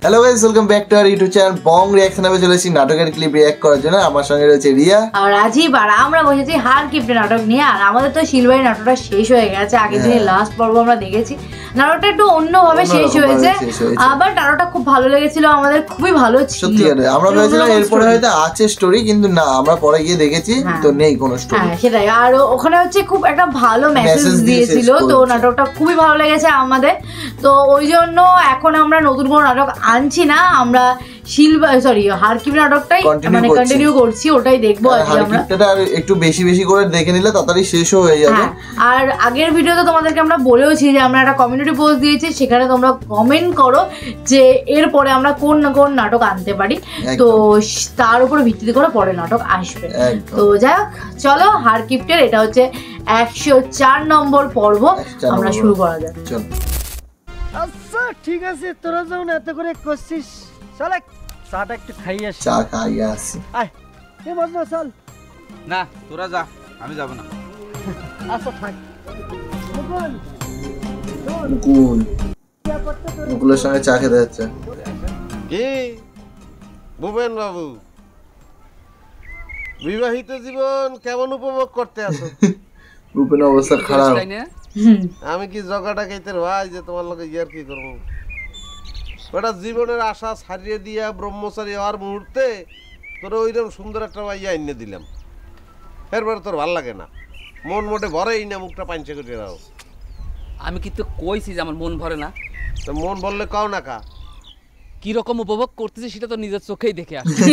Hello guys, welcome back to our YouTube channel Bong reaction. আমি চলেছি নাটকের clip react করার জন্য। আমার সঙ্গে রয়েছে রিয়া আর রাজীব, আর আমরা বসেছি হার কিপ্টে নাটক নিয়ে। আর আমাদের তো শিলবাড়ি নাটকটা শেষ হয়ে গেছে, আগের দিনে লাস্ট পর্ব আমরা দেখেছি। নাটকটা একটু অন্যভাবে শেষ হয়েছে, আবার নাটকটা খুব ভালো লেগেছিল আমাদের, খুবই ভালো ছিল সত্যি। আমরা ভেবেছিলাম এরপরে হয়তো আছে স্টোরি, কিন্তু না, আমরা পরে গিয়ে দেখেছি তো নেই কোনো স্টোরি। হ্যাঁ সেটাই। আর ওখানে হচ্ছে খুব একটা ভালো মেসেজ দিয়েছিল, তো নাটকটা খুবই ভালো লেগেছে আমাদের। তো ওই জন্য এখন আমরা নতুন কোনো নাটক আনছি না, আমরা হারকিপ নাটকটাই মানে কন্টিনিউ করছি, ওটাই দেখবো আজকে আমরা। হারকিপটা একটু বেশি বেশি করে দেখে নিলে তাড়াতাড়ি শেষও হয়ে যাবে। আর আগের ভিডিওতে তোমাদেরকে আমরা বলেওছি যে আমরা একটা কমিউনিটি পোস্ট দিয়েছি, সেখানে তোমরা কমেন্ট করো যে এরপরে আমরা কোন না কোন নাটক আনতে পারি, তো তার উপর ভিত্তি করে পরে নাটক আসবে। তো যাই হোক, চলো হারকিপ্টের এটা হচ্ছে 104 নম্বর পর্ব, আমরা শুরু করা যাক। চল। আচ্ছা ঠিক আছে, তোরা যখন এত করে করছিস, চল চাটা একটু খাইয়ে আসি। চা খাইয়ে আসি। আয় এ মজনা, চল। না তোরা যা, আমি যাব না। আচ্ছা থাক। মুকুলের সঙ্গে চা খেতে যাচ্ছে। কি ভুবন বাবু, বিবাহিত জীবন কেমন উপভোগ করতে আছো? রূপের অবস্থা খারাপ। আমি কি জগাটা খাইতে ভাই যে তোমার লগে ইয়ার কি করবো? ওটা জীবনের আশা ছাড়িয়ে দিয়া ব্রহ্মচারী হওয়ার মুহূর্তে তোর ওইরকম সুন্দর একটা ভাইয়া এনে দিলাম, এরপরে তোর ভাল লাগে না, মন মোটে ভরেই না, মুখটা পাঞ্চে করে দাও। আমি কিন্তু কইছি যে আমার মন ভরে না। তো মন বললে কাও না কা, কিরকম উপভোগ করতেছি সেটা তো নিজের চোখেই দেখে আসি।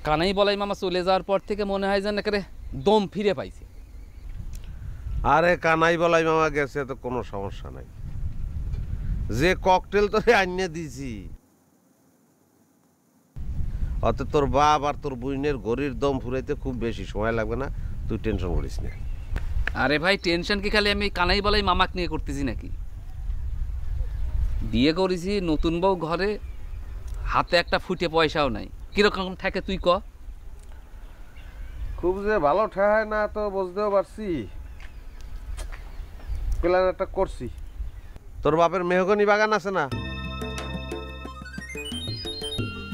কানাই বলাই মামা চলে যাওয়ার পর থেকে মনে হয় যেন একেবারে দম ফিরে পাইছে। আরে কানাই বলাই মামা গেছে তো কোনো সমস্যা নাই, যে ককটেল তোরে আনিয়ে দিছি অত তোর বাপ আর তোর বইনের গরির দম ফুরাইতে খুব বেশি সময় লাগবে না, তুই টেনশন করিস না। আরে ভাই, টেনশন কি খালি আমি কানাই বলাই মামাকে নিয়ে করতেছি নাকি? বিয়ে করেছি, নতুন বউ ঘরে, হাতে একটা ফুটে পয়সাও নাই, কিরকম থাকে তুই ক? খুব যে ভালো ঠেহায় না তো বুঝতেও পারছি, প্ল্যান একটা করছি। তোর বাপের মেহগনি বাগান আছে না,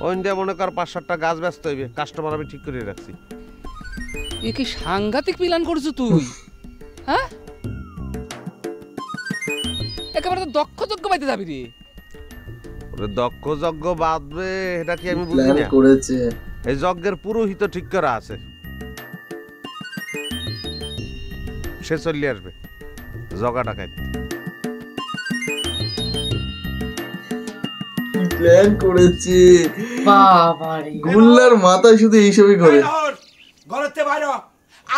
ওইটা মনে কর 5-7টা গাছ ব্যস্ত হইবে, কাস্টমার আমি ঠিক করে রাখছি। এ কি সাংঘাতিক প্ল্যান করছো তুই? হ্যাঁ, একেবারে তো দক্ষ যজ্ঞ পাইতে যাবি রে। ওরে দক্ষ যজ্ঞ বাঁধবে এটা কি আমি বুঝি না? করেছে এই যজ্ঞের পুরোহিত ঠিক করা আছে, সে চলে আসবে জগাটা খাইতে। প্ল্যান করেছে বাবারে, গুল্লার মাথায় শুধু এইসবই করে। ঘরেতে বাইরে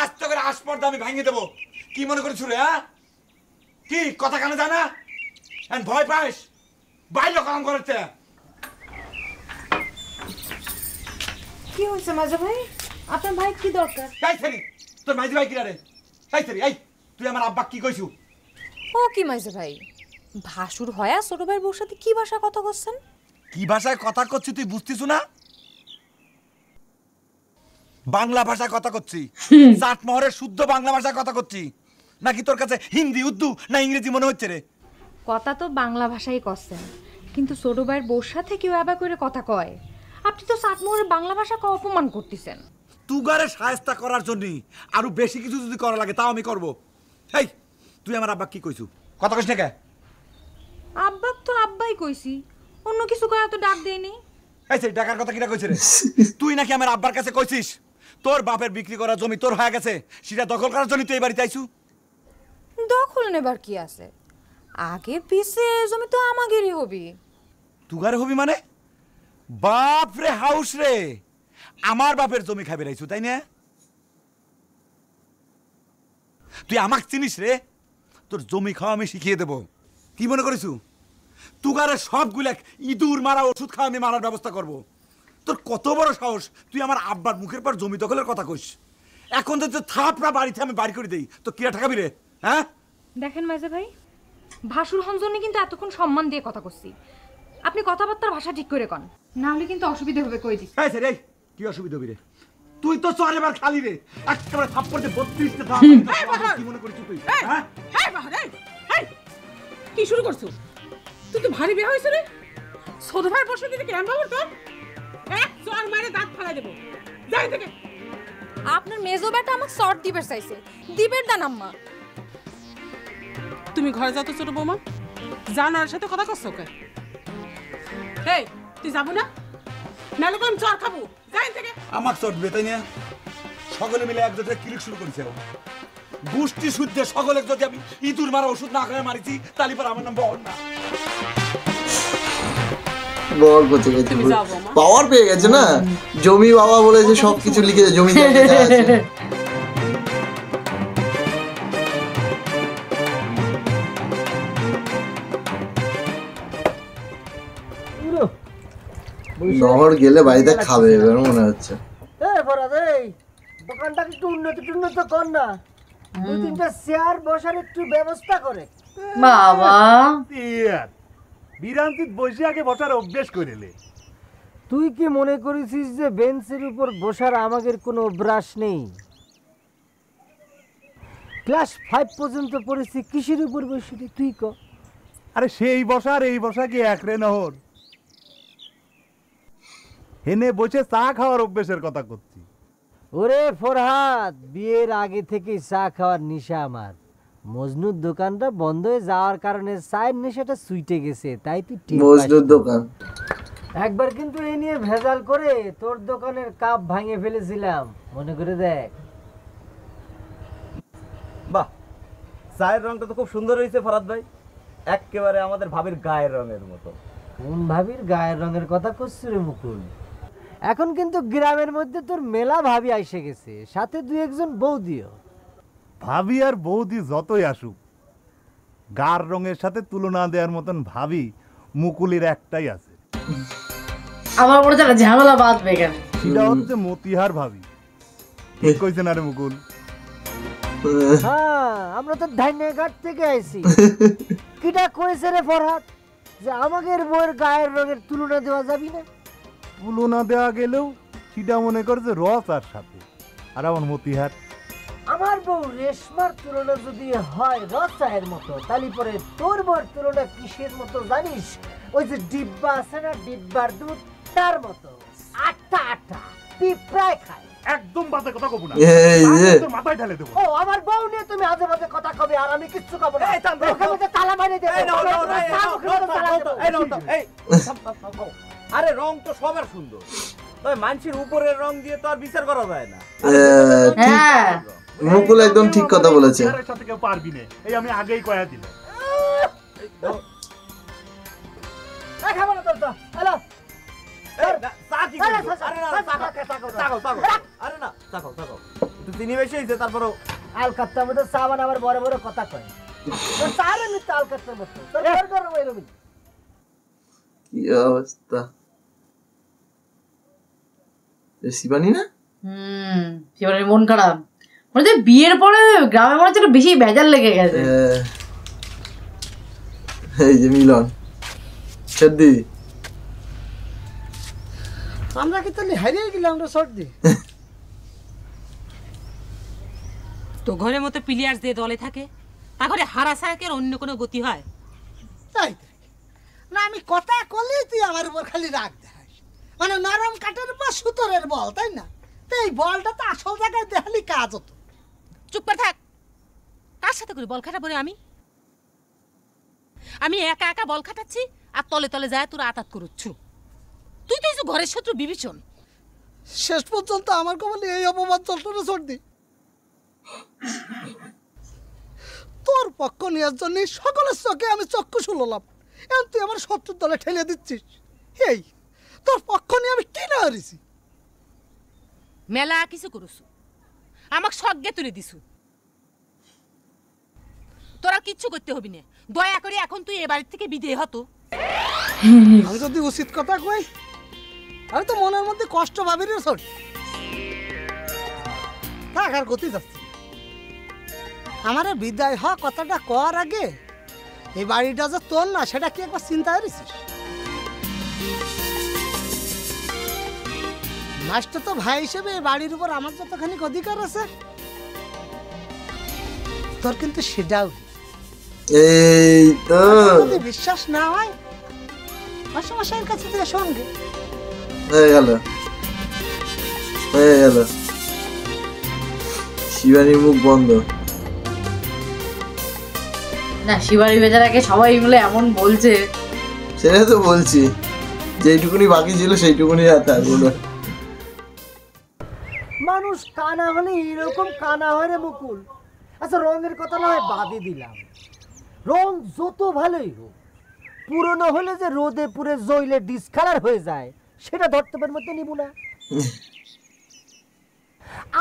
আজ তো করে আসপর্দা আমি ভাঙিয়ে দেবো, কি মনে করেছ রে? হ্যাঁ, কি কথা কানে যায় না? ভয় পাইস? বাইরে কাম করেছে। কি হয়েছে মাজা ভাই? আপনার ভাই কি দরকার? তাই ফেরি তোর মাইজি ভাই কিনা রে? তাই ফেরি এই তুই আমার আব্বা কি কইছু? ও কি মাজা ভাই, ভাসুর হয়া ছোট ভাইয়ের বউর সাথে কি ভাষা কথা করছেন? কি ভাষায় কথা করছি তুই বুঝতিস না? বাংলা ভাষায় কথা করছি, চাটমোহরের শুদ্ধ বাংলা ভাষায় কথা করছি, নাকি তোর কাছে হিন্দি উর্দু না ইংরেজি মনে হচ্ছে রে? কথা তো বাংলা ভাষাই করছেন, কিন্তু ছোট ভাইয়ের বউর সাথে কেউ আবার করে কথা কয়? আপনি তো চাটমোহরের বাংলা ভাষাকে অপমান করতেছেন। তুগারে সায়স্তা করার জন্য আরো বেশি কিছু যদি করা লাগে তাও আমি করব। এই তুই আমার আব্বা কি কইছু? কথা কইছ না কে? আব্বাক তো আব্বাই কইছি, অন্য কিছু কয়া তো ডাক দেয়নি। এই সেই টাকার কথা কিটা কইছ রে? তুই নাকি আমার আব্বার কাছে কইছিস তোর বাপের বিক্রি করা জমি তোর হয়ে গেছে, সেটা দখল করার জন্য তুই এই বাড়িতে আইছু? দখল নেবার কি আছে, আগে পিছে জমি তো আমাদেরই হবি। তুগারে হবি মানে? বাপ রে হাউস রে, আমার বাপের জমি খাবে রাইছু তাই না? তুই আমাকে চিনিস রে? তোর জমি খাওয়া আমি শিখিয়ে দেব। কি মনে করিছু তুগারে সবগুলা ইঁদুর মারা ওষুধ খাওয়া আমি মারার ব্যবস্থা করব? তোর কত বড় সাহস, তুই আমার আব্বার মুখের পর জমি দখলের কথা কইস? এখন তো থাপড়া বাড়িতে আমি বাড়ি করে দেই তো কিরা ঠকাবি রে? হ্যাঁ দেখেন মাজা ভাই, ভাসুর হনজনে কিন্তু এতক্ষণ সম্মান দিয়ে কথা করছি, আপনি কথাবার্তার ভাষা ঠিক করে কন, না হলে কিন্তু অসুবিধা হবে কই দিই। এই রে, কি অসুবিধা হবে রে? তুই তো চারবার খালি রে, একেবারে থাপ্পড় দিয়ে 32 টা কি মনে করিস তুই? হ্যাঁ কি শুরু করছো? তুই তো ভারী বিয়ে হয়েছে রে। ছোট ভাই বসে দিতে কেমন বাবুর তো এক চর মারে দাঁত ফালাই দেবো। যাই থেকে। আপনার মেজো বেটা আমাকে শর্ট দিবের চাইছে, দিবের দান আম্মা। তুমি ঘরে যাও তো ছোট বৌমা, জানার সাথে কথা করছো কে? এই তুই যাবো না? নাহলে আমি চর খাবো। যাই থেকে। আমার চট বেতাই না সকলে মিলে একজোটে ক্লিক শুরু করেছে গোষ্ঠী শুদ্ধে সকলে যদি আমি ইঁদুর মারা ওষুধ না করে মারিছি তাহলে পর আমার নাম বহর না বল করতে গেছে পাওয়ার পেয়ে গেছে না জমি বাবা বলে যে সবকিছু লিখে জমি আছে নহর গেলে বাড়িতে খাবে এবার মনে হচ্ছে ফরাদ এই দোকানটাকে একটু উন্নত কর না, 2-3টা চেয়ার বসার একটু ব্যবস্থা করে। বাবা বিরান্তিত বসে আগে বসার অভ্যেস করেলে। তুই কি মনে করেছিস যে বেঞ্চের উপর বসার আমাদের কোনো অভ্যাস নেই? ক্লাস 5 পর্যন্ত পড়েছি, কিসের উপর বসে তুই ক? আরে সেই বসার এই বসা কি এক রে নহর? হেনে বসে চা খাওয়ার অভ্যেসের কথা করছি। ওরে ফরহাদ, বিয়ের আগে থেকে চা খাওয়ার নেশা আমার। মজনুর দোকানটা বন্ধ হয়ে যাওয়ার কারণে চায়ের নেশাটা সুইটে গেছে, তাই তুই মজনুর দোকান একবার কিন্তু এই নিয়ে ভেজাল করে তোর দোকানের কাপ ভাঙে ফেলেছিলাম, মনে করে দেখ। বাহ, চায়ের রংটা তো খুব সুন্দর হয়েছে ফরাদ ভাই, একেবারে আমাদের ভাবির গায়ের রঙের মতো। কোন ভাবির গায়ের রঙের কথা করছিস রে মুকুল? এখন কিন্তু গ্রামের মধ্যে তোর মেলা ভাবি আইসে গেছে, সাথে 2-1জন বৌদিও। ভাবি আর বৌদি যতই আসুক, গার রঙের সাথে তুলনা দেওয়ার মতন ভাবি মুকুলের একটাই আছে। আমার মনে হচ্ছে ঝামেলা বাঁধবে কেন, সেটা হচ্ছে মতিহার ভাবি। ঠিক কইছে না রে মুকুল? হ্যাঁ, আমরা তো ধান্যঘাট থেকে আইছি। কিটা কইছে রে ফরহাদ যে আমাদের বউয়ের গায়ের রঙের তুলনা দেওয়া যাবে না? তুলনা দেওয়া গেলেও সেটা মনে করছে রসার সাথে, আর আমার মতিহার। আমার বউ রেশমার তুলনা যদি হয় রসায়ের মতো, তাহলে পরে তোর বউর তুলনা কিসের মতো জানিস? ওই যে ডিব্বা আছে না, ডিব্বার দুধ, তার মতো আটটা আটটা পিঁপড়ায় খায়। একদম বাজে কথা কব না, এই যে মাথায় ঢালে দেব। ও আমার বউ নিয়ে তুমি আজে বাজে কথা কবে, আর আমি কিচ্ছু কব না। ওখানে মধ্যে তালা মারি দেব। আরে রং তো সবার সুন্দর, তবে মানুষের উপরের রং দিয়ে তো আর বিচার করা যায় না। হ্যাঁ মুকুল একদম ঠিক কথা বলেছে। এর সাথে কেউ পারবি না, এই আমি আগেই কয়া দিলাম। এই খাবো না তোর তো। হ্যালো তারপরও আলকাত্তার মধ্যে চা বানাবার বড় বড় কথা কয়। চারে মিথ্যা আলকাত্তার মতো কি অবস্থা শিবানী না? শিবানীর মন খারাপ, মনে হচ্ছে বিয়ের পরে গ্রামে মনে হচ্ছে বেশি ভেজাল লেগে গেছে। এই যে মিলন সর্দি, আমরা কি তাহলে হারিয়ে গেলাম রে সর্দি? তো ঘরের মতো প্লেয়ার যে দলে থাকে, তা করে হারা ছাড়া কি অন্য কোনো গতি হয়? তাই না, আমি কথা কলেই তুই আমার উপর খালি রাগ দেখাস। মানে নরম কাঠের উপর সুতোরের বল, তাই না? তো এই বলটা তো আসল জায়গায় দেখালি কাজ হতো। চুপ করে থাক। কার সাথে করে বল খাটাবো রে আমি? আমি একা একা বল খাটাচ্ছি আর তলে তলে যায় তোরা আতাত করুচ্ছু। তুই তো এই ঘরের শত্রু বিভীষণ। শেষ পর্যন্ত আমার কবলে এই অপবাদ চলতো না সর্দি। তোর পক্ষ নেওয়ার জন্য সকলের চোখে আমি চক্ষু শুনলাম, এখন তুই আমার শত্রুর দলে ঠেলে দিচ্ছিস। এই তোর পক্ষ নিয়ে আমি কি না হারিয়েছি? মেলা কিছু করুছু, আমাকে সজ্ঞে তুলে দিছু। তোরা কিচ্ছু করতে হবি না, দয়া করে এখন তুই এ বাড়ির থেকে বিদেয় হতো। আমি যদি উচিত কথা কই, আমি তো মনের মধ্যে কষ্ট ভাবি রে সর। টাকার গতি যাচ্ছে। আমার বিদায় হওয়া কথাটা কর আগে এই বাড়িটা যে তোর না, সেটা কি একবার চিন্তা করেছিস? মাস্টার তো ভাই হিসেবে এই বাড়ির উপর আমার যতখানি অধিকার আছে, তোর কিন্তু সেটাও। এই তো যদি বিশ্বাস না হয় মাস্টারমশাইয়ের কাছে থেকে শোনবে। হয়ে গেল হয়ে গেল, শিবানীর মুখ বন্ধ। না শিবানী বেচারাকে সবাই মিলে এমন বলছে, সেটা তো বলছি, যেইটুকুনি বাকি ছিল সেইটুকুনি রাতে আসলো। মানুষ কানা হলে এরকম কানা হয় রে মুকুল। আচ্ছা রঙের কথা না হয় বাদই দিলাম, রং যত ভালোই হোক পুরনো হলে যে রোদে পুরে জইলে ডিসকালার হয়ে যায় সেটা ধর্তব্যের মধ্যে নিব না।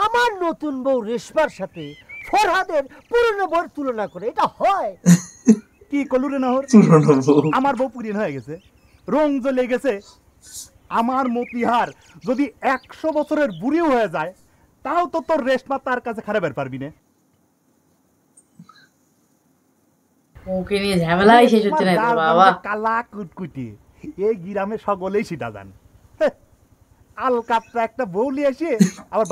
আমার নতুন বউ রেশমার সাথে ফরহাদের পুরনো বউর তুলনা করে এটা হয়? কি কলু রে নহর, আমার বউ পুরিন হয়ে গেছে, রং জ্বলে গেছে। আমার মতিহার যদি 100 বছরের বুড়িও হয়ে যায় তাও তো তোর রেশমা তার কাছে খারাপের পারবি না। ওকে নিয়ে ঝামেলাই শেষ হচ্ছে না তো বাবা। কালা কুটকুটি এই গ্রামে সকলেই সেটা জান। আলকাতরা একটা বউ নিয়ে এসে আবার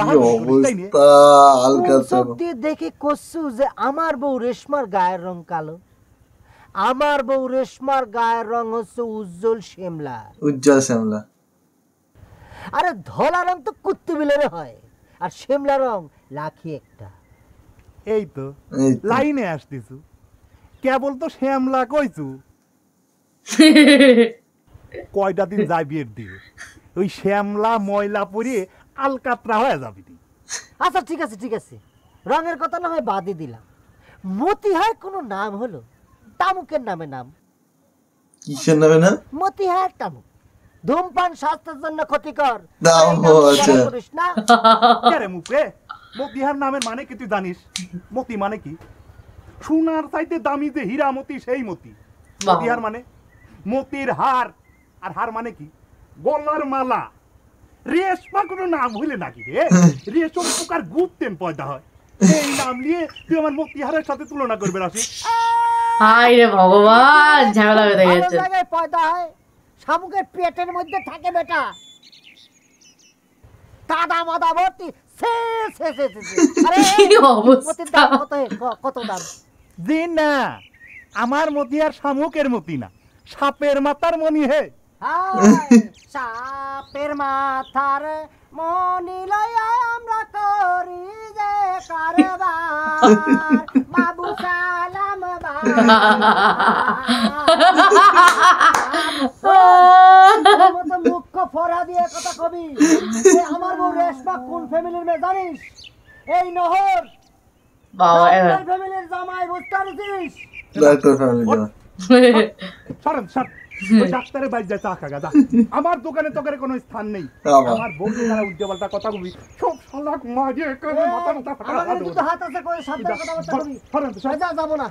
দেখে কসু যে আমার বউ রেশমার গায়ের রং কালো, আমার বউ রেশমার গায়ের রং হচ্ছে উজ্জ্বল শ্যামলা। উজ্জ্বল শ্যামলা? আরে ধলা রং তো কুত্তে বিলের হয়, আর শ্যামলা রং লাখি একটা। এই তো লাইনে আসতেছু, কেবল তো শ্যামলা কইছু, কয়টা দিন যাই বিয়ের দিয়ে ওই শ্যামলা ময়লা পরে আলকাতরা হয়ে যাবি। আচ্ছা ঠিক আছে ঠিক আছে, রঙের কথা না হয় বাদই দিলাম। মতিহার কোনো নাম হলো? তামুকের নামে নাম। কিসের নামে নাম? মতিহার তামুক। ধূমপান স্বাস্থ্যের জন্য ক্ষতিকর। করিস না আরে মুখে। মতিহার নামের মানে কি তুই জানিস? মতি মানে কি? সোনার চাইতে দামি যে হীরা মতি সেই মতি। মতিহার মানে মতির হার, আর হার মানে কি? গলার মালা। রেশমা কোনো নাম হইলে নাকি রে? রেশম পোকার গুপ্তেন পয়দা হয়, এই নাম নিয়ে তুই আমার মতিহারের সাথে তুলনা করবে রাশি? হাই রে ভগবান, ঝামেলা হয়ে গেছে। জায়গায় পয়দা হয়, শামুকের পেটের মধ্যে থাকে বেটা, কাদা মাদা ভর্তি। কত দাম? দিন না, আমার মতি আর শামুকের মতি না, সাপের মাথার মনি হে। সাপের মাথার মনি লইয়া আমরা করি যে কারবার, বাবু সালাম মুখ্য ফরা দিয়ে কথা কবি। আমার বউ রেশমা কোন ফ্যামিলির মেয়ে জানিস? এই নহর ফ্যামিলির জামাই, বুঝতে পারছিস? ডাক্তারের বাইরে যায় চা খাগা যা, আমার দোকানে তোকারে কোনো স্থান নেই। আমার বন্ধু তারা উল্টে পাল্টা কথা বলবি, সব শালাক মারিয়ে মাথা মাথা ফাটা। হাত আছে কই সাবধান কথাবার্তা কবি। যা যাব না,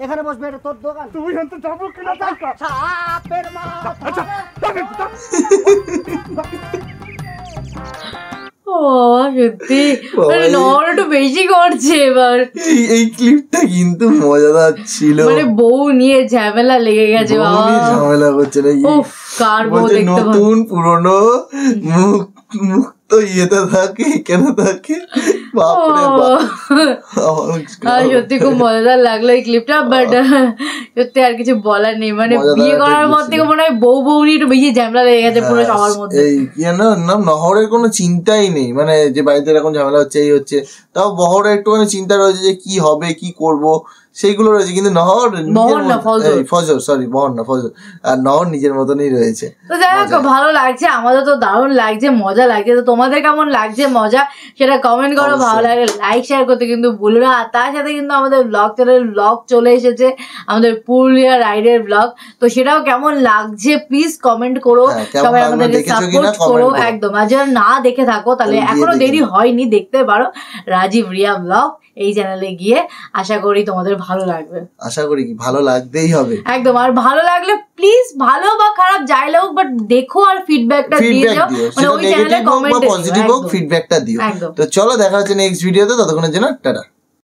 এখানে বসবে, এটা তোর দোকান। তুই হন্ত যাবো কিনা? সাপের মাথা। সত্যি একটু বেশি করছে এবার। এই ক্লিপটা কিন্তু মজাদার ছিল, মানে বউ নিয়ে ঝামেলা লেগে গেছে বাবা, ঝামেলা করছে না। কার বউ দেখতে নতুন পুরনো মুখ তো ইয়েতে থাকে কেন থাকে, সত্যি খুব মজাদার লাগলো এই ক্লিপটা। বাট সত্যি আর কিছু বলার নেই, মানে বিয়ে করার পর থেকে মনে হয় বউ বউ নিয়ে একটু বেশি ঝামেলা লেগে গেছে পুরো সবার মধ্যে। এই নাম নহরের কোনো চিন্তাই নেই, মানে যে বাড়িতে এরকম ঝামেলা হচ্ছে এই হচ্ছে, তাও বহরের একটুখানি চিন্তা রয়েছে যে কি হবে কি করব সেইগুলো রয়েছে, কিন্তু নহর আর নহর নিজের মতনই রয়েছে। তো যাই হোক, ভালো লাগছে, আমাদের তো দারুণ লাগছে, মজা লাগছে। তো তোমাদের কেমন লাগছে মজা সেটা কমেন্ট করো, ভালো লাগে লাইক শেয়ার করতে কিন্তু ভুলো না। আর তার সাথে কিন্তু আমাদের ব্লগ চ্যানেল ব্লগ চলে এসেছে, আমাদের পুরুলিয়া রাইডের ব্লগ, তো সেটাও কেমন লাগছে প্লিজ কমেন্ট করো, সবাই আমাদেরকে সাপোর্ট করো একদম। আর যারা না দেখে থাকো তাহলে এখনো দেরি হয়নি, দেখতে পারো রাজীব রিয়া ব্লগ এই চ্যানেলে গিয়ে। আশা করি তোমাদের ভালো লাগবে, আশা করি কি ভালো লাগতেই হবে একদম। আর ভালো লাগলে প্লিজ, ভালো বা খারাপ যাই লাগুক, বাট দেখো আর ফিডব্যাকটা দিয়ে দাও, মানে ওই চ্যানেলে কমেন্ট, পজিটিভ হোক ফিডব্যাকটা দিও। তো চলো দেখা হচ্ছে নেক্সট ভিডিওতে, ততক্ষণের জন্য টাটা।